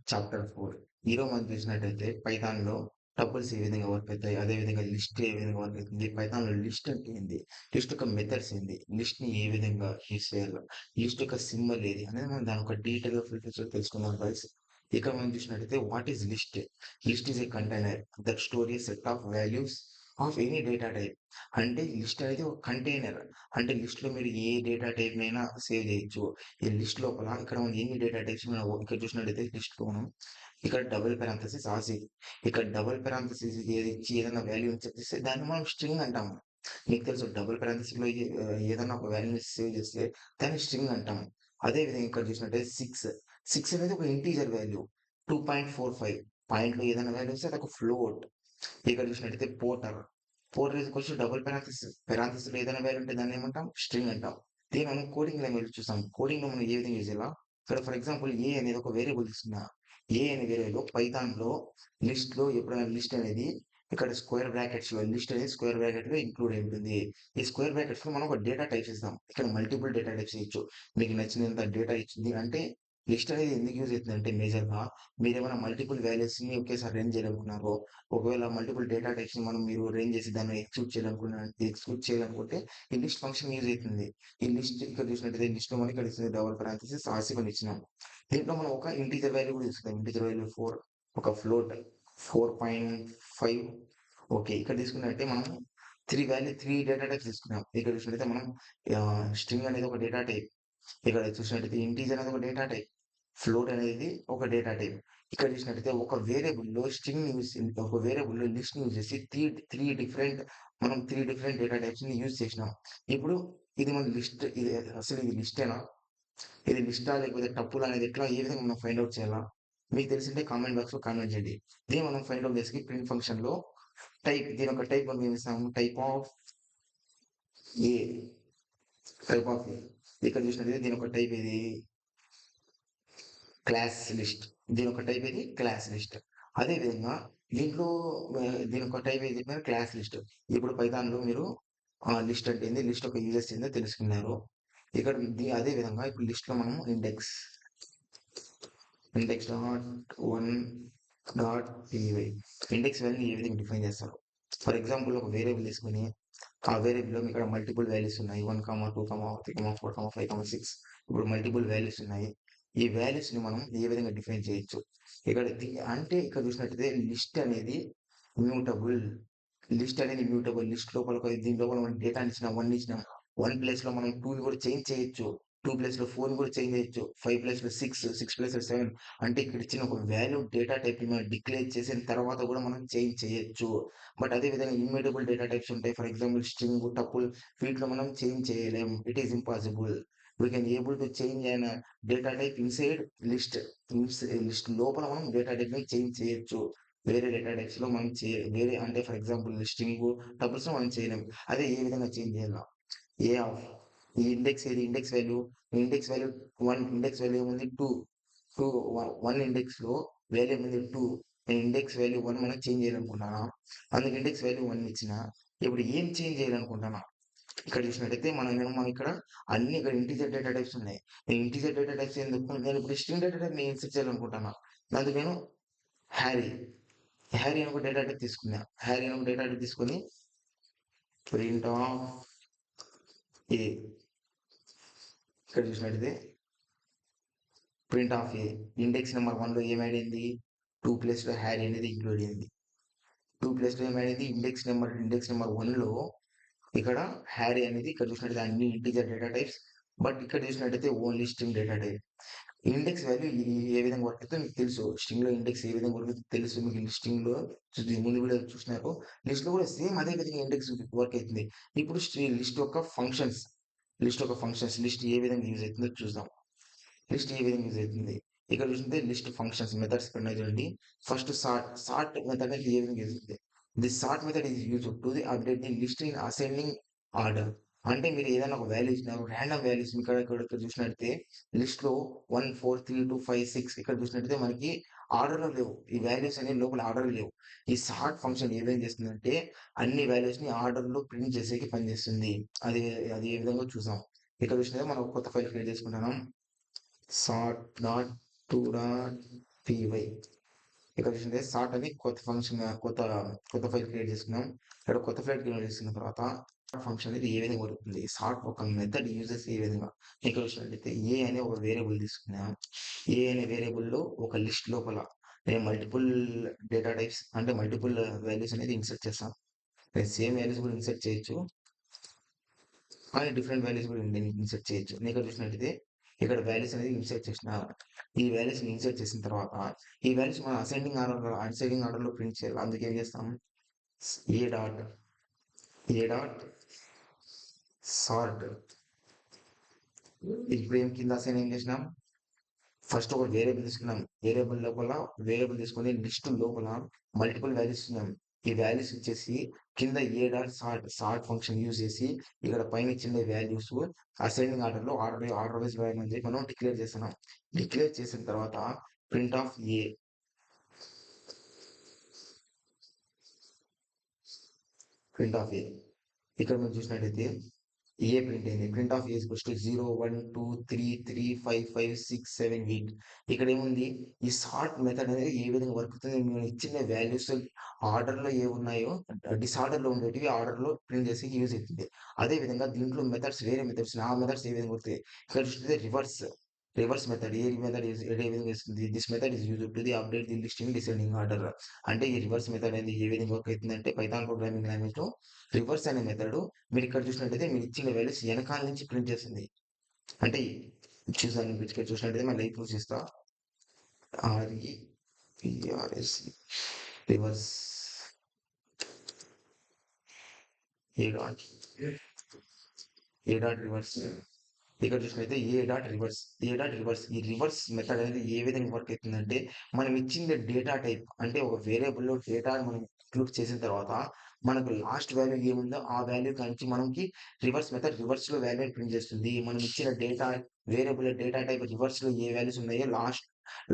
Chapter 4. ఈరోజు మనం చూసినట్టయితే పైథాన్‌లో టపుల్స్ ఏ విధంగా వర్క్ అవుతాయి, అదేవిధంగా లిస్ట్ ఏ విధంగా వర్క్ అవుతుంది, పైథాన్‌లో లిస్ట్ అంటే ఏంది, లిస్ట్ యొక్క మెథడ్స్ ఏంది, లిస్ట్‌ని ఏ విధంగా యూజ్ చేయాలో, లిస్ట్ యొక్క సింబల్ ఏది అనేది మనం దాని ఒక డీటెయిల్‌గా ఫుల్ ఫీచర్ తెలుసుకుందాం గైస్. ఇక్కడ మనం చూసినట్టయితే what is list? List is a container that store A set of values of any data type. అంటే లిస్ట్ అనేది ఒక కంటైనర్. అంటే లిస్ట్‌లో మీరు ఏ డేటా టైప్‌నైనా సేవ్ చేయొచ్చు. ఈ లిస్ట్ లోపల ఇక్కడ మనం ఎన్ని డేటా టైప్స్ మనం ఇక్కడ చూసినట్టయితే లిస్ట్‌లో మనం ఇక్కడ డబుల్ పారాంథసిస్ ఆర్సీ. ఇక్కడ డబుల్ పారాంథసిస్ ఏది ఇచ్చి ఏదైనా వాల్యూ ఇచ్చేస్తే దాన్ని మనం స్ట్రింగ్ అంటాము. మీకు తెలుసు డబుల్ పారాంథసిస్‌లో ఏదైనా ఒక వాల్యూని సేవ్ చేస్తే దాన్ని స్ట్రింగ్ అంటాము. అదే విధంగా ఇక్కడ చూసినట్టయితే 6 అనేది ఒక ఇంటీజర్ వాల్యూ. 2.45 పాయింట్‌లో ఏదైనా వాల్యూ వస్తే అదొక ఫ్లోట్. ఇక్కడ చూసినట్టయితే porter. Porter is equals to double parenthesis. పారాంథసిస్‌లో ఏదైనా వాల్యూ ఉంటే దాన్ని ఏమంటాం? స్ట్రింగ్ అంటాం. దీన్ని మనం కోడింగ్ లాంగ్వేజ్ చూస్తాం. కోడింగ్‌లో మనం ఏ విధంగా యూజ్ చేయాలా? ఇక్కడ ఫర్ ఎగ్జాంపుల్ ఏ అనేది ఒక వేరియబుల్ తీసుకున్నా. ఏ అనే వేరియబుల్ పైథాన్‌లో లిస్ట్‌లో ఎప్పుడైనా లిస్ట్ అనేది ఇక్కడ స్క్వేర్ బ్రాకెట్స్‌లో లిస్ట్ అనేది స్క్వేర్ బ్రాకెట్‌లో ఇంక్లూడ్ అయి ఉంటుంది. ఈ స్క్వేర్ బ్రాకెట్స్‌లో మనం ఒక డేటా టైప్స్ ఇస్తాం. ఇక్కడ మల్టిపుల్ డేటా టైప్స్ ఇయ్యొచ్చు. మీకు నచ్చినంత డేటా ఇచ్చింది. అంటే లిస్ట్ అనేది ఎందుకు యూజ్ అవుతుందంటే మేజర్‌గా మీరేమైనా మల్టిపుల్ వాల్యూస్‌ని ఒకేసారి రేంజ్ చేయాలనుకున్నారో, ఒకవేళ మల్టిపుల్ డేటా టైప్స్‌ని మీరు రేంజ్ చేసి దాన్ని ఎగ్జిక్యూట్ చేయాలనుకుంటే ఈ లిస్ట్ ఫంక్షన్ యూజ్ అవుతుంది. ఈ లిస్ట్ ఇక్కడ చూసినట్టయితే లిస్ట్‌లో మనకి ఇక్కడ ఇస్తుంది డబుల్ పారాంథసిస్ ఆర్సీ అని ఇచ్చినాం. దీంట్లో మనం ఒక ఇంటీజర్ వాల్యూ కూడా తీసుకుందాం. ఇంటీజర్ వాల్యూ 4, ఒక ఫ్లోట్ 4.5. ఓకే. ఇక్కడ తీసుకున్నట్టే మనం 3 డేటా టైప్స్ తీసుకున్నాం. ఇక్కడ చూసినట్టయితే మనం స్ట్రింగ్ అనేది ఒక డేటా టైప్. ఇక్కడ చూసినట్టయితే ఇంటీజర్ అనేది ఒక డేటా టైప్. ఫ్లోట్ అనేది ఒక డేటా టైప్. ఇక్కడ చూసినట్టయితే ఒక వేరియబుల్‌లో లిస్ట్‌ని యూజ్ చేసి 3 డిఫరెంట్ మనం 3 డిఫరెంట్ డేటా టైప్స్‌ని యూజ్ చేసినాం. ఇప్పుడు ఇది మన లిస్ట్ ఇది అసలు ఇది లిస్టేనా? ఇది లిస్టా? లేకపోతే టపులా అనేది ఎట్లా ఏ విధంగా మనం ఫైండ్ ఔట్ చేయాలా? మీకు తెలిసుంటే కామెంట్ బాక్స్‌లో కామెంట్ చేయండి. దీన్ని మనం ఫైండ్ ఔట్ చేసి ప్రింట్ ఫంక్షన్‌లో దీని యొక్క టైప్ మనం ఏమి ఇస్తాము? ఏ టైప్ ఆఫ్ ఏ. ఇక్కడ చూసినట్టయితే దీని యొక్క టైప్ ఏది? Class list. దీని ఒక టైప్ ఏది? Class list. అదే విధంగా దీంట్లో దీని ఒక టైప్ ఏది చెప్పినారు? Class list. ఇప్పుడు పైథాన్‌లో మీరు లిస్ట్ అంటే ఏంది? లిస్ట్ యొక్క యూజెస్ ఏందో తెలుసుకున్నారు. ఇక్కడ అదే విధంగా ఇప్పుడు లిస్ట్‌లో మనం index dot 1 dot py index వాల్యూని ఏ విధంగా డిఫైన్ చేస్తారు? ఫర్ ఎగ్జాంపుల్ ఒక వేరియబుల్ తీసుకొని ఆ వేరియబుల్‌లో ఇక్కడ మల్టిపుల్ వాల్యూస్ ఉన్నాయి. 1, 2, 3, 4, 5, 6. ఇప్పుడు మల్టిపుల్ వాల్యూస్ ఉన్నాయి. ఈ వాల్యూస్‌ని మనం ఏ విధంగా డిఫైన్ చేయొచ్చు? అంటే ఇక్కడ చూసినట్టయితే లిస్ట్ అనేది మ్యూటబుల్. లిస్ట్ లోపల దీని లోపల మనం డేటాని ఇచ్చినాం, 1 ఇచ్చినాం. 1 ప్లేస్‌లో మనం 2ని కూడా చేంజ్ చేయొచ్చు. 2 ప్లేస్‌లో 4ని కూడా చేంజ్ చేయొచ్చు. 5 ప్లేస్‌లో 6 ప్లేస్‌లో 7. అంటే ఇక్కడ ఇచ్చిన ఒక వాల్యూ డేటా టైప్‌ని మనం డిక్లేర్ చేసిన తర్వాత కూడా మనం చేంజ్ చేయొచ్చు. బట్ అదే విధంగా ఇమ్యూటబుల్ డేటా టైప్స్ ఉంటాయి. ఫర్ ఎగ్జాంపుల్ స్ట్రింగ్, టపుల్ వీటిలో మనం చేంజ్ చేయలేం. It is impossible. We can able to change data type inside list. List లోపల మనం డేటా టైప్‌ని చేంజ్ చేయొచ్చు. వేరే డేటా టైప్స్‌లో మనం వేరే అంటే ఫర్ ఎగ్జాంపుల్ స్ట్రింగ్, టపుల్స్‌లో మనం చేయలేం. అదే ఏ విధంగా చేంజ్ చేయాలా? ఏ ఆఫ్ ఈ ఇండెక్స్ ఏది? ఇండెక్స్ వాల్యూ 1 ఇండెక్స్ వాల్యూ ఏముంది? 2. 1 ఇండెక్స్‌లో వాల్యూ ఏముంది? 2. నేను ఇండెక్స్ వాల్యూ 1 మనం చేంజ్ చేయాలనుకుంటున్నా. అందుకు ఇండెక్స్ వాల్యూ 1 ఇచ్చిన. ఇప్పుడు ఏం చేంజ్ చేయాలనుకుంటున్నా? ఇక్కడ చూసినట్టయితే మనం ఇక్కడ అన్ని ఇక్కడ ఇంటీజర్ డేటా టైప్స్ ఉన్నాయి. నేను ఇంటీజర్ డేటా టైప్స్ ఎందుకు? నేను ఇప్పుడు స్ట్రింగ్ డేటా టైప్‌ని ఇన్సర్ట్ చేయాలనుకుంటున్నా. అందుకు నేను హ్యారీ హ్యారీ అని ఒక డేటా టైప్ తీసుకున్నా. హ్యారీ అని ఒక డేటా టైప్ తీసుకొని ప్రింట్ ఆఫ్ ఏ. ఇక్కడ చూసినట్టయితే print of A. Index number 1లో ఏం యాడ్ అయింది? 2 ప్లేస్‌లో హ్యారీ అనేది ఇంక్లూడ్ అయింది. 2 ప్లేస్‌లో ఏం యాడ్ అయింది? ఇండెక్స్ నెంబర్ 1లో ఇక్కడ హ్యారీ అనేది ఇక్కడ చూసినట్టయితే అన్ని ఇంటీజర్ డేటా టైప్స్. బట్ ఇక్కడ చూసినట్టయితే only string data type. Index value ఏ విధంగా వర్క్ అవుతుందో మీకు తెలుసు. స్ట్రింగ్‌లో ఇండెక్స్ ఏ విధంగా వర్క్ అవుతుందో తెలుసు. మీకు స్ట్రింగ్‌లో ముందు వీడియో చూసినారు. లిస్ట్‌లో కూడా సేమ్ అదే విధంగా ఇండెక్స్ వర్క్ అవుతుంది. ఇప్పుడు లిస్ట్ ఏ విధంగా యూజ్ అవుతుందో చూద్దాం. లిస్ట్ ఏ విధంగా యూజ్ అవుతుంది? ఇక్కడ చూస్తుంటే లిస్ట్ ఫంక్షన్స్ మెథడ్స్ ఉన్నాయి చూడండి. ఫస్ట్ సార్ట్ మెథడ్ అనేది ఏ విధంగా యూజ్ అవుతుంది? The sort method is used to update the list in ascending order. అంటే మీరు ఏదైనా ఒక వాల్యూ ఇచ్చినారు. రాండమ్ వాల్యూస్ ఇక్కడ చూసినట్టయితే లిస్ట్ లో 1, 4, 3, 2, 5, 6 ఇక్కడ చూసినట్టయితే మనకి ఆర్డర్ లో లేవు. ఈ వాల్యూస్ అనేవి లోపల ఆర్డర్ లేవు. ఈ సార్ట్ ఫంక్షన్ ఏమేం చేస్తుందంటే అన్ని వాల్యూస్ ని ఆర్డర్ లో ప్రింట్ చేసేకి పనిచేస్తుంది. అది అది ఏ విధంగా చూసాం. ఇక్కడ చూసినట్టే మనం ఒక కొత్త ఫైల్ క్రియేట్ చేసుకుంటున్నాం. sort dot to dot py. ఇక్కడ చూసింటే సార్ట్ అని కొత్త ఫంక్షన్ కొత్త ఫైల్ క్రియేట్ చేసుకున్నాం. ఇక్కడ కొత్త ఫైల్ క్రియేట్ చేసుకున్న తర్వాత ఫంక్షన్ అనేది ఏ విధంగా వస్తుంది, సార్ట్ ఒక మెథడ్ యూజ్ చేసి ఏ విధంగా. ఇక్కడ చూసినట్లయితే ఏ అనే ఒక వేరియబుల్ తీసుకున్నాం. ఏ అనే వేరియబుల్ లో ఒక లిస్ట్ లోపల నేను మల్టిపుల్ డేటా టైప్స్ అంటే మల్టిపుల్ వాల్యూస్ అనేది ఇన్సర్ట్ చేస్తాను. నేను సేమ్ వాల్యూస్ కూడా ఇన్సర్ట్ చేయొచ్చు, కానీ డిఫరెంట్ వాల్యూస్ కూడా ఇన్సర్ట్ చేయొచ్చు. నేను ఇక్కడ చూసినట్లయితే ఇక్కడ వాల్యూస్ అనేది ఇన్సర్ట్ చేసిన. ఈ వాల్యూస్ ఇన్సర్ట్ చేసిన తర్వాత ఈ వాల్యూస్ మనం అసెండింగ్ ఆర్డర్ లో ప్రింట్ చేయాలి. అందుకే ఏం చేస్తాం, ఏ డాట్ సార్ట్. ఇప్పుడు ఏం కింద అసైన్ ఏం చేసినాం, ఫస్ట్ ఒక వేరియబుల్ తీసుకున్నాం. వేరియబుల్ తీసుకొని లిస్ట్ లోపల మల్టిపుల్ వాల్యూస్ ఉన్నాం. ఈ వాల్యూస్ ఇచ్చేసి కింద A dot sort function use చేసి ఇక్కడ పైన ఇచ్చిన వాల్యూస్ అసెండింగ్ ఆర్డర్ లో ఆర్డర్ వైజ్ అని చెప్పి మనం డిక్లేర్ చేస్తున్నాం. డిక్లేర్ చేసిన తర్వాత ప్రింట్ ఆఫ్ ఏ. ఇక్కడ మనం చూసినట్టయితే ఏ ప్రింట్ అయింది. Print of A first 0 1 2 3 3 5 5 6 7 8. ఇక్కడ ఏముంది, ఈ సార్ట్ మెథడ్ అనేది ఏ విధంగా వర్క్ అవుతుంది, మేము ఇచ్చిన వాల్యూస్ ఆర్డర్ లో ఏ ఉన్నాయో డిసార్డర్ లో ఉండేటివి ఆర్డర్ లో ప్రింట్ చేసి యూజ్ అవుతుంది. అదే విధంగా దీంట్లో మెథడ్స్ వేరే మెథడ్స్ ఆ మెథడ్స్ ఏ విధంగా వస్తాయి, ఇక్కడ చూస్తే రివర్స్ మెథడ్. ఏ మెథడ్ ఏ విధంగా ఇస్తుంది, this method is use to the update the list in descending order. అంటే ఈ రివర్స్ మెథడ్ అనేది ఏ విధంగా వర్క్ అవుతుందంటే పైథాన్ ప్రోగ్రామింగ్ లాంగ్వేజ్ లో రివర్స్ అనే మెథడ్ మీరు ఇక్కడ చూసినట్టయితే మీరు ఇచ్చిన వాల్యూస్ వెనకాల నుంచి ప్రింట్ చేస్తుంది. అంటే చూసాను, ఇక్కడ చూసినట్టయితే మన లైఫ్ ప్రూఫ్ చేస్తా. REVRS reverse A dot reverse. ఇక్కడ చూసినట్లయితే ఏ డాట్ రివర్స్ ఈ రివర్స్ మెథడ్ అనేది ఏ విధంగా వర్క్ అవుతుందంటే మనం ఇచ్చిన డేటా టైప్ అంటే ఒక వేరియబుల్ లో డేటా మనం ఇంక్లూడ్ చేసిన తర్వాత మనకు లాస్ట్ వాల్యూ ఏముందో ఆ వాల్యూ నుంచి మనకి రివర్స్ మెథడ్ రివర్స్ లో వాల్యూ ప్రింట్ చేస్తుంది. మనం ఇచ్చిన data variable data type reverse లో ఏ వాల్యూస్ ఉన్నాయో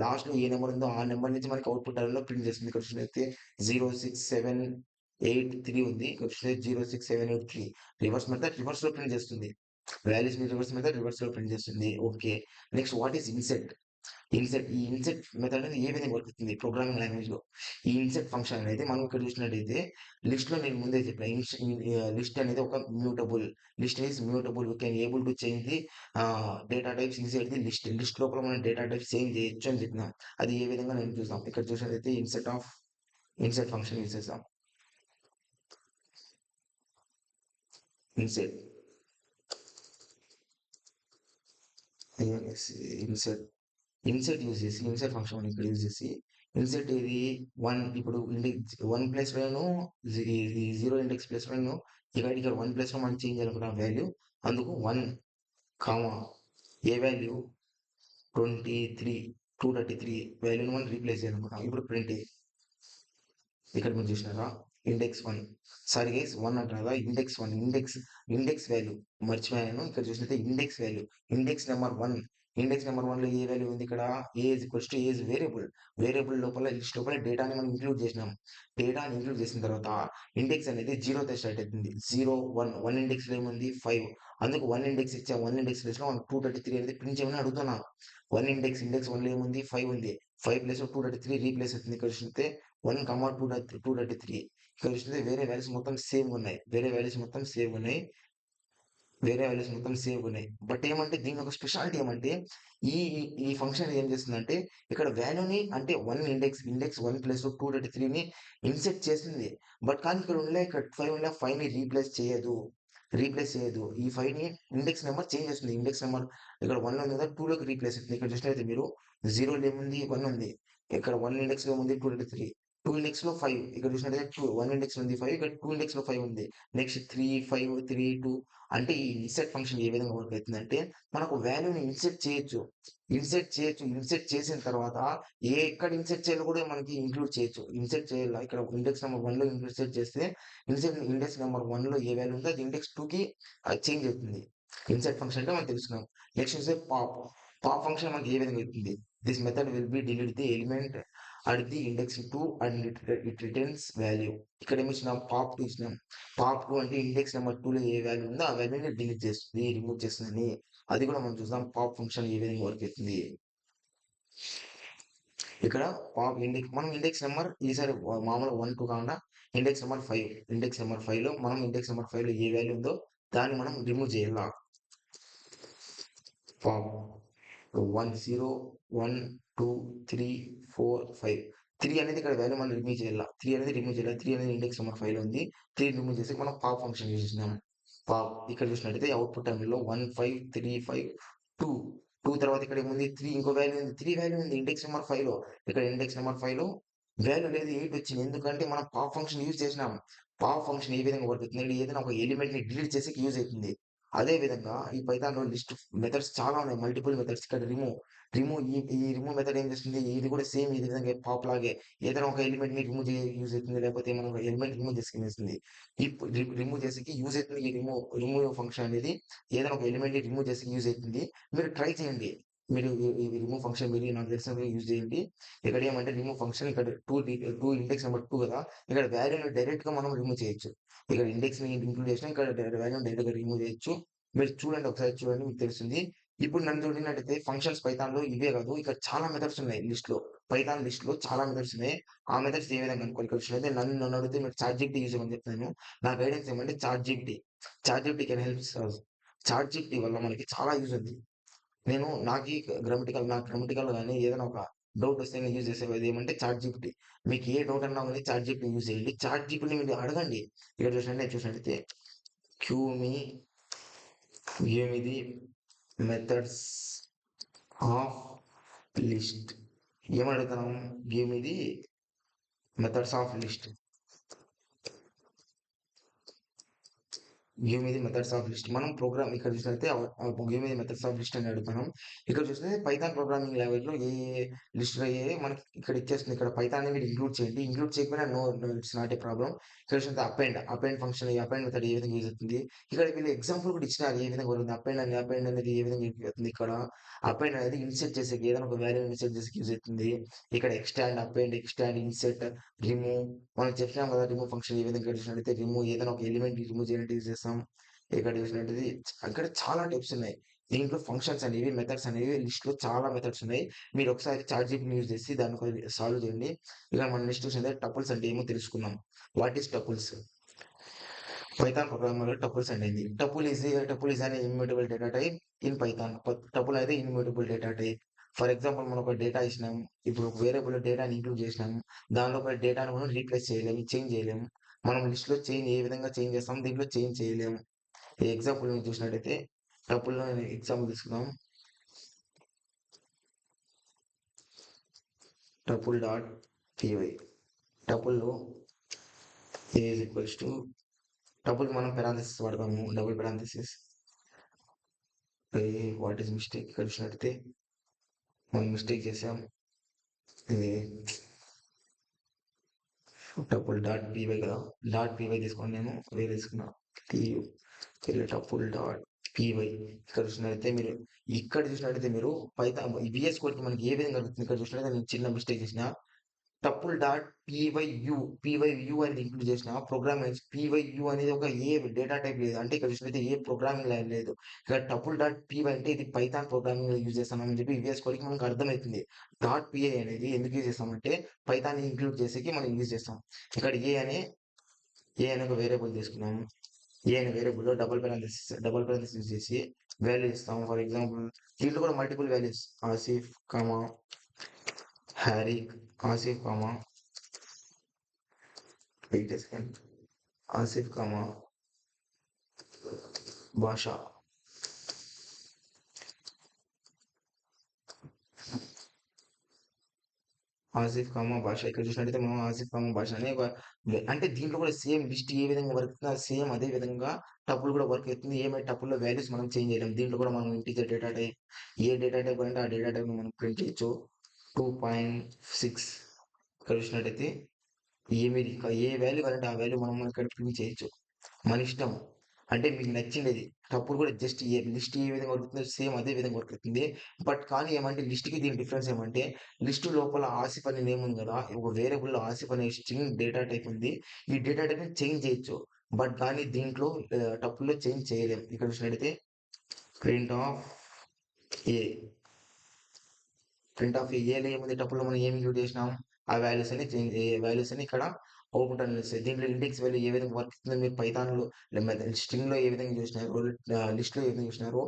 లాస్ట్ లో ఏ నెంబర్ ఉందో ఆ నెంబర్ నుంచి మనకి అవుట్పుట్ లో ప్రింట్ చేస్తుంది. ఇక్కడ చూసినట్లయితే 06783 ఉంది. ఇక్కడ చూస్తే 06783 రివర్స్ మెథడ్ రివర్స్ లో ప్రింట్ చేస్తుంది. వాల్యూస్ ని రివర్స్ మెథడ్ రివర్స్ లో ప్రింట్ చేస్తుంది. ఓకే, నెక్స్ట్ వాట్ ఈస్ ఈ ఇన్సెట్ మెథడ్ అనేది ఏ విధంగా వర్క్ అవుతుంది ప్రోగ్రామింగ్ లాంగ్వేజ్ లో. ఈ ఇన్సెట్ ఫంక్షన్ అనేది మనం ఇక్కడ చూసినట్టయితే లిస్ట్ లో నేను ముందే చెప్పాను, లిస్ట్ అనేది ఒక list is mutable. We can able to change the data types inside the list లోపల మనం డేటా టైప్స్ చేంజ్ చేయొచ్చు అని చెప్పినాం. అది ఏ విధంగా నేను చూసాం, ఇక్కడ చూసినట్టయితే ఇన్సెట్ ఫంక్షన్ యూజ్ చేసాం. ఇన్సెట్ ఇన్సెట్ ఇన్సెట్ ఫంక్షన్ ఇక్కడ యూజ్ చేసి ఇన్సెట్ ఇది 1 ఇప్పుడు 1 ప్లేస్ లోను 0 ఇండెక్స్ ప్లేస్ లోను ఇక్కడ 1 ప్లేస్ లో మనం చేంజ్ అనుకున్నాం వాల్యూ. అందుకు 1 కామా ఏ వాల్యూ 233 వాల్యూని మనం రీప్లేస్ చేయాలనుకున్నాం. ఇప్పుడు ప్రింట్ ఇక్కడ మీరు చూసినారా ఇండెక్స్ 1, సారీ గైస్ 1 అంటారా, ఇండెక్స్ వాల్యూ మర్చిపోయాను. ఇక్కడ చూసినట్టే ఇండెక్స్ నెంబర్ 1 లో ఏ వాల్యూ ఉంది, ఇక్కడ ఏజ్ వేరియబుల్ లోపల లిస్ట్ లోపల డేటాని మనం ఇంక్లూడ్ చేసినాం. డేటాని ఇంక్లూడ్ చేసిన తర్వాత ఇండెక్స్ అనేది 0 తో స్టార్ట్ అవుతుంది. 0 1 ఇండెక్స్ లో ఏముంది 5. అందుకు 1 ఇండెక్స్ ఇచ్చా. 1 ఇండెక్స్ ప్లేస్ లో మనం 233 అనేది ప్రింట్ చేయమని అడుగుతున్నాం. 1 ఇండెక్స్ 1 లో ఏముంది 5 ఉంది. 5 ప్లేస్ లో 233 రీప్లేస్ అవుతుంది. ఇక్కడ చూస్తే 1 కమా 233. ఇక్కడ చూస్తే వేరే వాల్యూస్ మొత్తం సేమ్ ఉన్నాయి. బట్ ఏమంటే దీని ఒక స్పెషాలిటీ ఏమంటే ఈ ఈ ఫంక్షన్ ఏం చేస్తుందంటే ఇక్కడ వాల్యూని అంటే 1 ఇండెక్స్ 1 ప్లస్ 233ని ఇన్సెట్ చేస్తుంది. బట్ కానీ ఇక్కడ 5 ని రీప్లేస్ చేయదు. ఈ 5 ని ఇండెక్స్ నెంబర్ చేంజ్ చేస్తుంది. ఇండెక్స్ నెంబర్ ఇక్కడ 1 లో ఉంది కదా 2 లోకి రీప్లేస్ అవుతుంది. ఇక్కడ చూసినట్లయితే మీరు 0 ఏముంది 1 ఉంది. ఇక్కడ 1 ఇండెక్స్ లో ఉంది 233. 2 ఇండెక్స్ లో 5. ఇక్కడ చూసినట్లయితే 1 ఇండెక్స్ లో ఉంది 5. ఇక్కడ 2 ఇండెక్స్ లో 5 ఉంది. నెక్స్ట్ 3 5 3 2. అంటే ఈ ఇన్సెట్ ఫంక్షన్ ఏ విధంగా వర్క్ అవుతుందంటే మనకు వాల్యూని ఇన్సెట్ చేసిన తర్వాత ఎక్కడ ఇన్సెట్ చేయాలో కూడా మనకి ఇంక్లూడ్ చేయొచ్చు. ఇన్సెట్ చేయాలి ఇక్కడ ఇండెక్స్ నెంబర్ 1 లో ఇన్సెట్ చేస్తే ఇండెక్స్ నెంబర్ 1 లో ఏ వాల్యూ ఉందో అది ఇండెక్స్ 2 కి చేంజ్ అవుతుంది. ఇన్సెట్ ఫంక్షన్ అంటే మనం తెలుసుకున్నాం. నెక్స్ట్ చూస్తే పాప్ ఫంక్షన్ మనకి ఏ విధంగా అవుతుంది, this method will be delete the element at the index 2 and it returns value. ఇక్కడ ఏమి ఇచ్చినాం పాప్ 2 అంటే ఇండెక్స్ నెంబర్ 2 లో ఏ వాల్యూ ఉందో ఆ వాల్యూని రిమూవ్ చేస్తుంది. అది కూడా మనం చూద్దాం పాప్ ఫంక్షన్ ఏ విధంగా వర్క్ అవుతుంది. ఇక్కడ పాప్ ఇండెక్స్ మనం ఇండెక్స్ నెంబర్ ఈసారి మామూలు 1, 2 కాకుండా ఇండెక్స్ నెంబర్ 5. ఇండెక్స్ నెంబర్ 5 లో మనం ఇండెక్స్ నెంబర్ 5 లో ఏ వాల్యూ ఉందో దాన్ని మనం రిమూవ్ చేయాలి. పాప్ 1 0 1 2 3 4 5. 3 అనేది ఇక్కడ వాల్యూ మనం రిమూవ్ చేయాలి. 3 అనేది రిమూవ్ చేయాలి. 3 అనేది ఇండెక్స్ నెంబర్ 5 లో ఉంది. 3 రిమూవ్ చేసి మనం పాప్ ఫంక్షన్ యూజ్ చేసినాం. పాప్ ఇక్కడ చూసినట్టయితే అవుట్పుట్ టైంలో 1 5 3 5 2. 2 తర్వాత ఇక్కడ ఏముంది 3 ఇంకో వాల్యూ ఉంది. 3 వాల్యూ ఉంది ఇండెక్స్ నెంబర్ 5 లో. ఇక్కడ ఇండెక్స్ నెంబర్ 5 లో వాల్యూ లేదు 8 వచ్చింది. ఎందుకంటే మనం పాప్ ఫంక్షన్ యూజ్ చేసినాం. పాప్ ఫంక్షన్ ఏ విధంగా వర్క్ అవుతుంది ఏదైనా ఒక ఎలిమెంట్ ని డిలీట్ చేసి యూజ్ అవుతుంది. అదే విధంగా ఈ పైథాన్ లో లిస్ట్ మెథడ్స్ చాలా ఉన్నాయి. Multiple methods. ఇక్కడ ఈ రిమూవ్ మెథడ్ ఏం చేస్తుంది ఇది కూడా సేమ్ ఈ విధంగా పాప్ లాగే ఏదైనా ఒక ఎలిమెంట్ ని రిమూవ్ యూజ్ అవుతుంది. లేకపోతే మనం ఒక ఎలిమెంట్ రిమూవ్ చేసుకునేస్తుంది. ఈ రిమూవ్ చేసేకి యూజ్ అవుతుంది. ఈ రిమూవ్ ఫంక్షన్ అనేది ఏదైనా ఒక ఎలిమెంట్ ని రిమూవ్ చేసి యూజ్ అవుతుంది. మీరు ట్రై చేయండి. మీరు ఈ రిమూవ్ ఫంక్షన్ మీరు నాకు తెలిసిన యూజ్ చేయండి. ఇక్కడ ఏమంటే రిమూవ్ ఫంక్షన్ ఇక్కడ టూ ఇండెక్స్ నెంబర్ 2 కదా. ఇక్కడ వాల్యూని డైరెక్ట్ గా మనం రిమూవ్ చేయొచ్చు. ఇక్కడ ఇండెక్స్ ని ఇంక్లూడ్ చేసినా ఇక్కడ వాల్యూని డైరెక్ట్ గా రిమూవ్ చేయొచ్చు. మీరు చూడండి ఒకసారి చూడండి మీకు తెలుస్తుంది. ఇప్పుడు నన్ను చూడినట్టయితే ఫంక్షన్స్ పైథాన్ లో ఇవే కాదు ఇక్కడ చాలా మెథడ్స్ ఉన్నాయి లిస్ట్ లో. పైథాన్ లిస్ట్ లో చాలా మెథడ్స్ ఉన్నాయి. ఆ మెథడ్స్ ఏ విధంగా అనుకోవాలి ఇక్కడ చూసినట్లయితే నన్ను అడిగితే మీరు చాట్ జీపీటీ యూజ్ చేయమని చెప్తాను. నా గైడెన్స్ ఏమంటే ChatGPT can help. ChatGPT వల్ల మనకి చాలా యూజ్ ఉంది. నేను నాకి గ్రామటికల్ గానీ ఏదైనా ఒక డౌట్ వస్తే నేను యూజ్ చేసేది ఏమంటే చాట్ జీపీటీ. మీకు ఏ డౌట్ అన్నా కానీ చాట్ జీపీటీ యూజ్ చేయండి. చాట్ జీపీటీ మీరు అడగండి. ఇక్కడ చూసినట్లయితే క్యూమీ give me the methods of list. ఏమని అడుగుతున్నాం give me the methods of list. Give me the methods of list. మనం ప్రోగ్రామ్ ఇక్కడ చూసినట్లయితే give me the methods of list అని అడుగుతున్నాం. ఇక్కడ చూస్తే పైథాన్ ప్రోగ్రామింగ్ లాంగ్వేజ్ లో ఏ లిస్ట్ లో మనకి ఇక్కడ ఇచ్చేస్తుంది. ఇక్కడ పైథాన్ మీరు ఇంక్లూడ్ చేయండి. ఇంక్లూడ్ చేయకపోయినా no it's not a problem. ఇక్కడ చూస్తే అపెండ్ ఫంక్షన్ అపెండ్ మెథడ్ ఏ విధంగా యూజ్ అవుతుంది. ఇక్కడ వీళ్ళు ఎగ్జాంపుల్ కూడా ఇచ్చినారు ఏ విధంగా ఉంటుంది. అపెండ్ అనేది ఏ విధంగా యూజ్ అవుతుంది. ఇక్కడ అపెండ్ అనేది ఇన్సెట్ చేసే ఏదైనా ఒక వాల్యూ ఇన్సెట్ చేసి యూజ్ అవుతుంది. ఇక్కడ ఎక్స్టాండ్ ఇన్సెట్ రిమూవ్ మనం చెప్పినాం కదా. రిమూవ్ ఫంక్షన్ ఏ విధంగా చూసినట్లయితే రిమూవ్ ఏదైనా ఒక ఎలిమెంట్ రిమూవ్ చేయాలంటే యూజ్ చేస్తాం. ఇక్కడ చూసినట్టు అక్కడ చాలా టైప్స్ ఉన్నాయి. దీంట్లో ఫంక్షన్స్ అనేవి మెథడ్స్ అనేవి లిస్ట్ లో చాలా మెథడ్స్ ఉన్నాయి. మీరు ఒకసారి చాట్ జీపీటీ యూజ్ చేసి దాన్ని సాల్వ్ చేయండి. ఇక మన నెక్స్ట్ చూసిన టపుల్స్ అంటే ఏమో తెలుసుకుందాం. What is tuples? Python programmer tuples అనేది tuple is an immutable data type in Python. Tuple అయితే immutable data type. For example మనం ఒక డేటా ఇచ్చినాం. ఇప్పుడు ఒక వేరియబుల్ డేటాని ఇంక్లూడ్ చేసినాము. దానిలో ఒక డేటాను మనం రీప్లేస్ చేయలేము, చేంజ్ చేయలేము. మనం లిస్ట్ లో చేంజ్ ఏ విధంగా చేంజ్ చేస్తాం దీంట్లో చేంజ్ చేయలేము. ఈ ఎగ్జాంపుల్ నేను చూసినట్టయితే టపుల్ లో ఎగ్జాంపుల్ తీసుకుందాం. Tuple dot py. టపుల్ లో ఏ ఈజ్ ఈక్వల్స్ టు టపుల్ మనం పెరాంథసిస్ వాడతాము. Double parenthesis. What is mistake? ఇక్కడ చూసినట్టయితే మనం మిస్టేక్ చేసాం. ఇది టపుల్ డాట్ పీవై కదా. డాట్ పీవై తీసుకొని నేను వేరే తీసుకున్నా. Tuple dot py. ఇక్కడ చూసినట్టయితే మీరు పైథాన్ విఎస్ కోడ్ కి మనకి ఏ విధంగా అడుగుతుంది. ఇక్కడ చూసినట్టయితే నేను చిన్న మిస్టేక్ చేసిన. టపుల్ డాట్ పీవైయు అనేది ఇంక్లూడ్ చేసిన ప్రోగ్రామ్ పీవైయు అనేది ఒక ఏ డేటా టైప్ లేదు. అంటే ఇక్కడ చూసినట్లయితే ఏ ప్రోగ్రామింగ్ లైన్ లేదు. ఇక్కడ టపుల్ డాట్ పీవై అంటే ఇది పైథాన్ ప్రోగ్రామింగ్ లో యూజ్ చేస్తామని చెప్పి విఎస్ కోడ్ కి మనకు అర్థమవుతుంది. డాట్ పిఐ అనేది ఎందుకు యూజ్ చేస్తామంటే పైథాన్ ఇంక్లూడ్ చేసేకి మనం యూజ్ చేస్తాం. ఇక్కడ ఏ అనే ఒక వేరియబుల్ తీసుకున్నాము. ఏ అనే వేరియబుల్ లో డబుల్ పారాంథసిస్ యూజ్ చేసి వాల్యూ ఇస్తాం. ఫర్ ఎగ్జాంపుల్ దీంట్లో కూడా మల్టిపుల్ వాల్యూస్ ఆసిఫ్ కామా హ్యారిక్, Asif comma wait a second, Asif comma భాష. ఆసిఫ్ కామా భాష. ఇక్కడ చూసినట్టయితే మనం ఆసిఫ్ కామా భాష అనే అంటే దీంట్లో కూడా సేమ్ లిస్ట్ ఏ విధంగా వర్క్ అవుతుందో సేమ్ అదే విధంగా టపుల్ కూడా వర్క్ అవుతుంది. ఏమైనా టపుల్ లో వాల్యూస్ మనం చేంజ్ చేయలేం. దీంట్లో కూడా మనం ఇంటీజర్ డేటా టైప్ ఏ డేటా టైప్ అంటే ఆ డేటా టైప్ మనం ప్రింట్ చేయొచ్చు. 2.6. ఇక్కడ చూసినట్టయితే ఏ వాల్యూ కావాలంటే ఆ వాల్యూ మనం ఇక్కడ ప్రింట్ చేయొచ్చు మన ఇష్టం. అంటే మీకు నచ్చిండేది టపుల్ కూడా జస్ట్ లిస్ట్ ఏ విధంగా వర్క్ అవుతుందో సేమ్ అదే విధంగా వర్క్ అవుతుంది. బట్ కానీ ఏమంటే లిస్ట్ కి దీని డిఫరెన్స్ ఏమంటే లిస్ట్ లోపల ఆసిఫ్ అనే నేమ్ ఉంది కదా. ఒక వేరియబుల్ లో ఆసిఫ్ అనే స్ట్రింగ్ డేటా టైప్ ఉంది. ఈ డేటా టైప్ ని చేంజ్ చేయొచ్చు. బట్ కానీ దీంట్లో టపుల్ లో చేంజ్ చేయలేం. ఇక్కడ చూసినట్టయితే print of A print of ఏలో ఏముంది టపుల్లో మనం ఏమి ఇంక్లూడ్ చేసినాం ఆ వాల్యూస్ అని చేంజ్ వాల్యూస్ అని ఇక్కడ అవుట్పుట్ అని వస్తాయి. దీంట్లో ఇండెక్స్ వాల్యూ ఏ విధంగా వర్క్ అవుతుందో మీరు పైథాన్లో స్ట్రింగ్ లో ఏ విధంగా చూసినారో లిస్ట్ లో ఏ విధంగా చూసినారో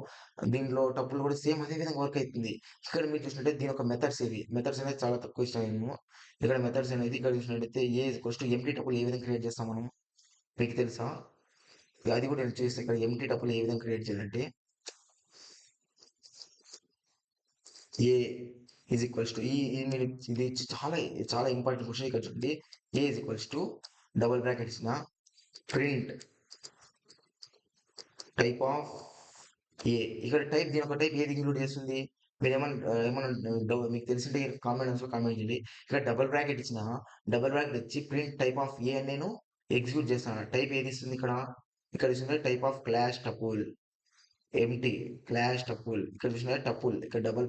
దీంట్లో టపుల్ కూడా సేమ్ అదే విధంగా వర్క్ అవుతుంది. ఇక్కడ మీరు చూసినట్టే దీని ఒక మెథడ్స్ ఇవి మెథడ్స్ అనేది చాలా తక్కువ ఇష్టం నేను. ఇక్కడ మెథడ్స్ అనేది ఇక్కడ చూసినట్టయితే ఏ ఎంటీ టపుల్ ఏ విధంగా క్రియేట్ చేస్తాం మనం మీకు తెలుసా? అది కూడా నేను చూస్తే ఇక్కడ ఎంటీ టపుల్ ఏ విధంగా క్రియేట్ చేయాలంటే ఏ ఈజ్ ఈక్వల్స్ టు మీరు ఇది చాలా చాలా ఇంపార్టెంట్ క్వశ్చన్ ఇక్కడ చూడండి. A is equals to double brackets నా ప్రింట్ టైప్ ఆఫ్ ఏ. ఇక్కడ టైప్ దీని ఒక టైప్ ఏది ఇంక్లూడ్ చేస్తుంది మీరు ఏమన్నా మీకు తెలిసింటే కామెంట్స్ లో కామెంట్ చేయండి. ఇక్కడ డబుల్ బ్రాకెట్ ఇచ్చిన డబుల్ బ్రాకెట్ ఇచ్చి ప్రింట్ టైప్ ఆఫ్ ఏ అని నేను ఎగ్జిక్యూట్ చేస్తాను. టైప్ ఏది ఇస్తుంది ఇక్కడ ఇక్కడ ఇస్తుంది type of clash tuple empty clash tuple ఇక్కడ చూసిన టపుల్ ఇక్కడ డబుల్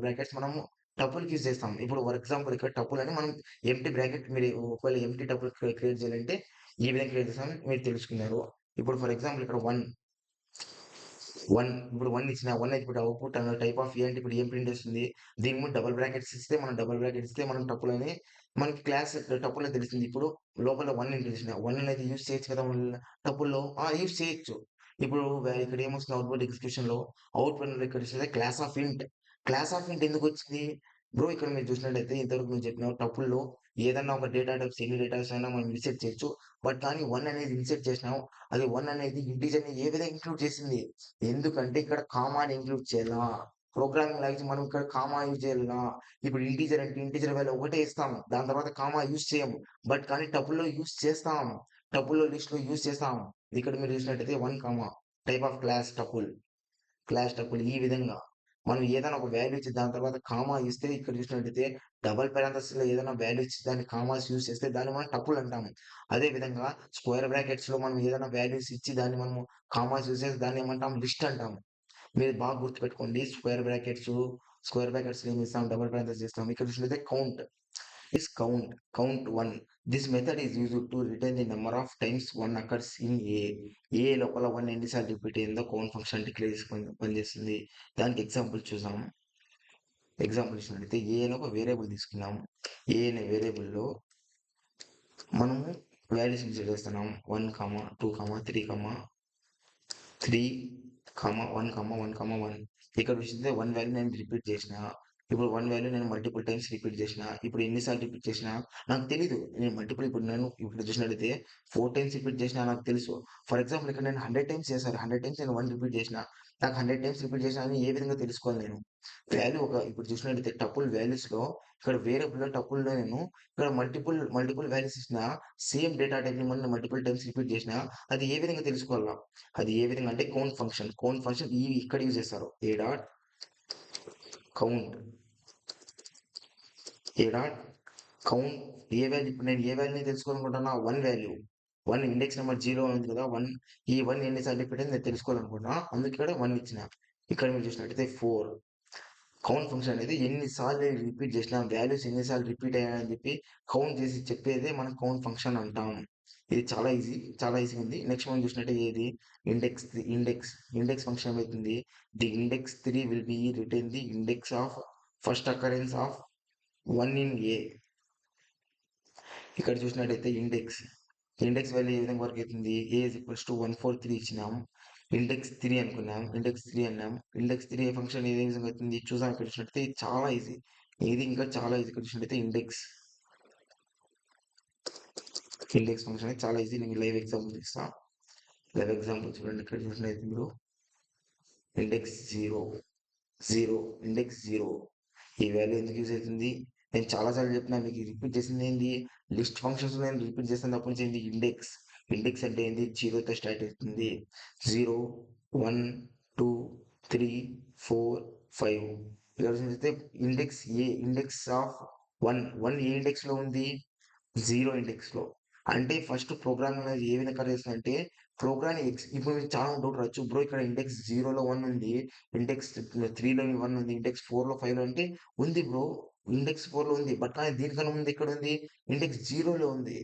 బ్రాకెట్స్ మనము టపుల్ యూజ్ చేస్తాం. ఇప్పుడు ఫర్ ఎగ్జాంపుల్ ఇక్కడ టపుల్ అని మనం ఎంటీ బ్రాకెట్ మీరు ఒకవేళ ఎంటీ టపుల్ క్రియేట్ చేయాలంటే ఈ విధంగా క్రియేట్ చేస్తాం మీరు తెలుసుకున్నారు. ఇప్పుడు ఫర్ ఎగ్జాంపుల్ ఇక్కడ ఇప్పుడు వన్ ఇచ్చిన వన్ ఇప్పుడు అవుట్పుట్ అన్న టైప్ ఆఫ్ ఏ అంటే ఇప్పుడు ఏం ప్రింట్ వస్తుంది దీని ముందు డబుల్ బ్రాకెట్స్ ఇస్తే మనం టపుల్ అని మనకి క్లాస్ టపుల్ అని తెలిసింది. ఇప్పుడు లోపల వన్ ఇంటి వన్ అనేది యూస్ చేయొచ్చు కదా మన టపుల్లో యూస్ చేయొచ్చు. ఇప్పుడు ఇక్కడ ఏమొస్తుంది అవుట్పుట్ ఎగ్జిక్యూషన్ లో అవుట్పుట్ ఇక్కడ చూస్తే క్లాస్ ఆఫ్ ఇంట్ ఎందుకు వచ్చింది బ్రో? ఇక్కడ మీరు చూసినట్లయితే ఇంతవరకు నేను చెప్పిన టపుల్లో ఏదన్నా ఒక డేటా టైప్స్ ఎన్ని డేటా అయినా మనం ఇన్సెట్ చేయొచ్చు. బట్ కానీ వన్ అనేది ఇన్సెట్ చేసినాం అది వన్ అనేది ఇంటీజర్ ని ఏ విధంగా ఇంక్లూడ్ చేసింది ఎందుకంటే ఇక్కడ కామాని ఇంక్లూడ్ చేయాలా ప్రోగ్రామింగ్ లాంగ్వేజ్ మనం ఇక్కడ కామా యూజ్ చేయాలా. ఇప్పుడు ఇంటీజర్ అంటే ఇంటీజర్ వాల్యూ ఒకటే ఇస్తాం దాని తర్వాత కామా యూజ్ చేయము. బట్ కానీ టపుల్లో యూజ్ చేస్తాం టపుల్లో లిస్ట్ లో యూజ్ చేస్తాం. ఇక్కడ మీరు చూసినట్టయితే one comma type of class tuple ఈ విధంగా మనం ఏదైనా ఒక వాల్యూ ఇచ్చి దాని తర్వాత కామా ఇస్తే ఇక్కడ చూసినట్టయితే డబల్ పారాంథసిస్ లో ఏదైనా వాల్యూ ఇచ్చి దాన్ని కామాస్ యూజ్ చేస్తే దాన్ని మనం టపుల్ అంటాము. అదే విధంగా స్క్వేర్ బ్రాకెట్స్ లో మనం ఏదైనా వాల్యూస్ ఇచ్చి దాన్ని మనం కామాస్ యూజ్ చేసి దాన్ని ఏమంటాం లిస్ట్ అంటాము. మీరు బాగా గుర్తుపెట్టుకోండి స్క్వేర్ బ్రాకెట్స్ ఏమి ఇస్తాం డబల్ పారాంథసిస్ చేస్తాం. ఇక్కడ చూసినట్లయితే count one. This method is used to return the number of times one occurs in a లోపల వన్ ఎన్నిసార్లు రిపీట్ అయిందో కౌంట్ ఫంక్షన్ డిక్లేర్ చేసుకొని పనిచేస్తుంది. దానికి ఎగ్జాంపుల్ చూసాం. ఎగ్జాంపుల్ ఇచ్చినట్లయితే ఏ అని ఒక వేరియబుల్ తీసుకున్నాం. ఏ అనే వేరియబుల్లో మనము వాల్యూస్ ఇన్సర్ట్ చేస్తున్నాం 1, 2, 3, 1, 1. ఇక్కడ చూస్తే వన్ వాల్యూ నేను రిపీట్ చేసిన ఇప్పుడు వన్ వాల్యూ నేను మల్టిపుల్ టైమ్స్ రిపీట్ చేసిన ఇప్పుడు ఎన్నిసార్లు రిపీట్ చేసినా నాకు తెలీదు. నేను మల్టిపుల్ ఇప్పుడు చూసినట్లయితే 4 టైమ్స్ రిపీట్ చేసినా నాకు తెలుసు. ఫర్ ఎగ్జాంపుల్ ఇక్కడ నేను 100 టైమ్స్ చేశాను 100 టైమ్స్ నేను వన్ రిపీట్ చేసిన నాకు 100 టైమ్స్ రిపీట్ చేసిన అని ఏ విధంగా తెలుసుకోవాలి నేను వాల్యూ ఇప్పుడు చూసినట్లయితే టపుల్ వాల్యూస్ లో ఇక్కడ వేరియబుల్ టపుల్ లో నేను ఇక్కడ మల్టిపుల్ వాల్యూస్ ఇచ్చిన సేమ్ డేటా టైప్ ని మనం మల్టిపుల్ టైమ్స్ రిపీట్ చేసిన అది ఏ విధంగా తెలుసుకోవాలా అది ఏ విధంగా అంటే కౌంట్ ఫంక్షన్ ఇక్కడ యూజ్ చేస్తారు. A dot count count A value ఇప్పుడు నేను ఏ వాల్యూని తెలుసుకోవాలనుకుంటున్నా వన్ ఇండెక్స్ నెంబర్ 0 ఉంది కదా ఈ వన్ ఎన్నిసార్లు రిపీట్ అయింది నేను తెలుసుకోవాలనుకుంటున్నా అందుకే ఇక్కడ వన్ ఇచ్చిన. ఇక్కడ మీరు చూసినట్టయితే 4 కౌంట్ ఫంక్షన్ అనేది ఎన్నిసార్లు రిపీట్ చేసిన వాల్యూస్ ఎన్నిసార్లు రిపీట్ అయ్యాయని చెప్పి కౌంట్ చేసి చెప్పేదే మనం కౌంట్ ఫంక్షన్ అంటాం. ఇది చాలా ఈజీ ఉంది. నెక్స్ట్ మనం చూసినట్టే ఏది ఇండెక్స్ ఫంక్షన్ ఏమవుతుంది the index 3 will be return the index of first occurrence of 1 in a. ఇక్కడ చూసినట్టయితే ఇండెక్స్ వాల్యూ ఏ విధంగా వర్క్ అవుతుంది ఏ ఇస్ ఈక్వల్స్ టు 143 ఇచ్చినాం ఇండెక్స్ 3 అనుకున్నాం ఇండెక్స్ 3 అన్నాం ఇండెక్స్ 3 ఫంక్షన్ ఏ విధంగా అవుతుంది చూసాం. ఇక్కడ చూసినట్టయితే ఇది చాలా ఈజీ ఇది ఇంకా చాలా ఈజీ. ఇక్కడ చూసినట్టయితే ఇండెక్స్ ఫంక్షన్ అనేది చాలా ఈజీ. నేను లైవ్ ఎగ్జాంపుల్ ఇస్తాను. లైవ్ ఎగ్జాంపుల్ చూడండి. ఇక్కడ చూసినట్టయితే మీరు ఇండెక్స్ 0 ఇండెక్స్ 0 ఈ వాల్యూ ఎందుకు యూజ్ అవుతుంది నేను చాలాసార్లు చెప్పినా మీకు రిపీట్ చేసింది ఏంది లిస్ట్ ఫంక్షన్స్ నేను రిపీట్ చేసిన అప్పటి నుంచి ఏంది ఇండెక్స్ అంటే ఏంది 0తో స్టార్ట్ అవుతుంది 0, 1, 2, 3, 4, 5. ఇక్కడ చూస్తే ఇండెక్స్ ఆఫ్ 1 ఏ ఇండెక్స్ లో ఉంది 0 ఇండెక్స్ లో. అంటే ఫస్ట్ ప్రోగ్రామ్ అనేది ఏ విధంగా చేస్తుందంటే ప్రోగ్రామ్ ఇప్పుడు మీకు చాలా డౌట్ రావచ్చు బ్రో ఇక్కడ ఇండెక్స్ 0లో 1 ఉంది ఇండెక్స్ 3లో 1 ఉంది ఇండెక్స్ 4లో 5 లో అంటే ఉంది బ్రో ఇండెక్స్ 4లో ఉంది. బట్ కానీ దీనికన్నా ముందు ఎక్కడ ఉంది ఇండెక్స్ 0లో ఉంది.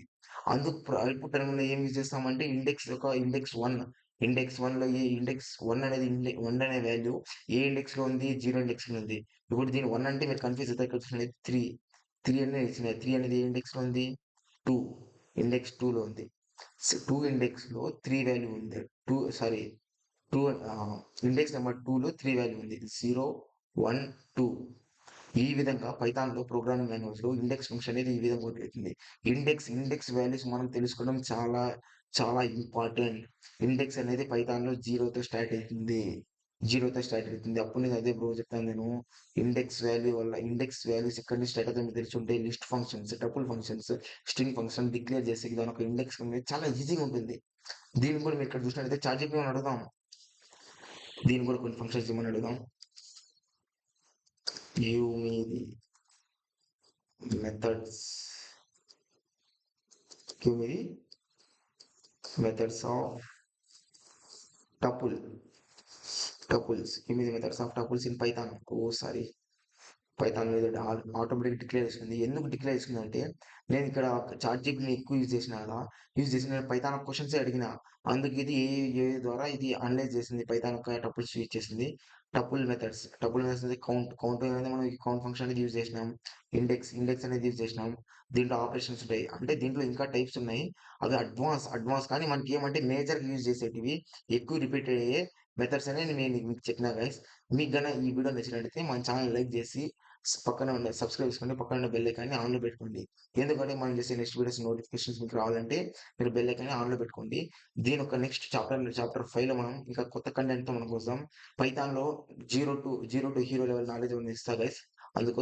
అందుకు అవుట్పుట్ టెర్మినల్ ఏం యూజ్ చేస్తామంటే ఇండెక్స్ 1 ఇండెక్స్ 1లో ఏ ఇండెక్స్ 1 అనేది 1 అనే వాల్యూ ఏ ఇండెక్స్ లో ఉంది, 0 ఇండెక్స్ లో ఉంది. ఇప్పుడు దీని 1 అంటే మీరు కన్ఫ్యూజ్ అవుతారు. ఇక్కడ చూడండి 3 అనేది ఇచ్చినాయి. 3 అనేది ఏ ఇండెక్స్ లో ఉంది, 2 ఇండెక్స్ 2 లో ఉంది. 2 ఇండెక్స్ లో 3 వాల్యూ ఉంది. 2 సారీ 2 ఇండెక్స్ నెంబర్ 2 లో 3 వాల్యూ ఉంది. 0 1 2. ఈ విధంగా పైథాన్ లో ప్రోగ్రామింగ్ లాంగ్వేజ్ లో ఇండెక్స్ ఫంక్షన్ అనేది ఈ విధంగా వర్క్ అవుతుంది. ఇండెక్స్ వాల్యూస్ మనం తెలుసుకోవడం చాలా చాలా ఇంపార్టెంట్. ఇండెక్స్ అనేది పైథాన్ లో జీరోతో స్టార్ట్ అవుతుంది. అప్పుడు నేను అదే బ్రో చెప్తాను నేను. ఇండెక్స్ వాల్యూస్ ఎక్కడి నుంచి స్టార్ట్ అవుతుంది తెలిసి ఉంటే list functions, tuple functions, string function declare చేసే దాని ఒక ఇండెక్స్ అనేది చాలా ఈజీగా ఉంటుంది. దీన్ని కూడా మీరు ఇక్కడ చూసినట్లయితే చార్ట్ అని అడుగుదాం. దీన్ని కూడా కొన్ని ఫంక్షన్స్ ఇవ్వమని అడుగుదాం. Give me the methods give me the methods of tuple tuples give me the methods of tuples in python. Oh sorry, Python మీద ఆటోమేటిక్ డిక్లేర్ చేసుకుంది. ఎందుకు డిక్లేర్ చేసుకుంది అంటే నేను ఇక్కడ చాట్ జీపీటీని ఎక్కువ యూజ్ చేసిన కదా, పైథాన్ క్వశ్చన్స్ అడిగిన. అందుకు ఇది ఏ ద్వారా ఇది అనలైజ్ చేసింది, పైథాన్ టపుల్స్ యూజ్ చేసింది. టపుల్ మెథడ్స్ అనేది కౌంట్ అనేది మనం కౌంట్ ఫంక్షన్ అనేది యూజ్ చేసినాం. ఇండెక్స్ అనేది యూజ్ చేసినాం. దీంట్లో ఆపరేషన్స్ ఉంటాయి. అంటే దీంట్లో ఇంకా టైప్స్ ఉన్నాయి. అవి అడ్వాన్స్ కానీ మనకి ఏమంటే మేజర్ యూజ్ చేసేటివి, ఎక్కువ రిపీట్ అయ్యే మెథడ్స్ అనేది నేను మీకు చెప్పిన గైస్. మీకు గన ఈ వీడియో నచ్చినట్లయితే మన ఛానల్ లైక్ చేసి పక్కన ఉన్న సబ్స్క్రైబ్ చేసుకోండి. పక్కన ఉన్న బెల్ ఐకాన్ని ఆన్లో పెట్టుకోండి. ఎందుకంటే మనం చేసే నెక్స్ట్ వీడియోస్ నోటిఫికేషన్స్ మీకు రావాలంటే మీరు బెల్ ఐకాన్ని ఆన్లో పెట్టుకోండి. దీని ఒక నెక్స్ట్ చాప్టర్ 5 లో మనం ఇంకా కొత్త కంటెంట్ తో మనం కోసం పైథాన్ లో zero to hero level knowledge ఇస్తా గైస్. అందుకోసం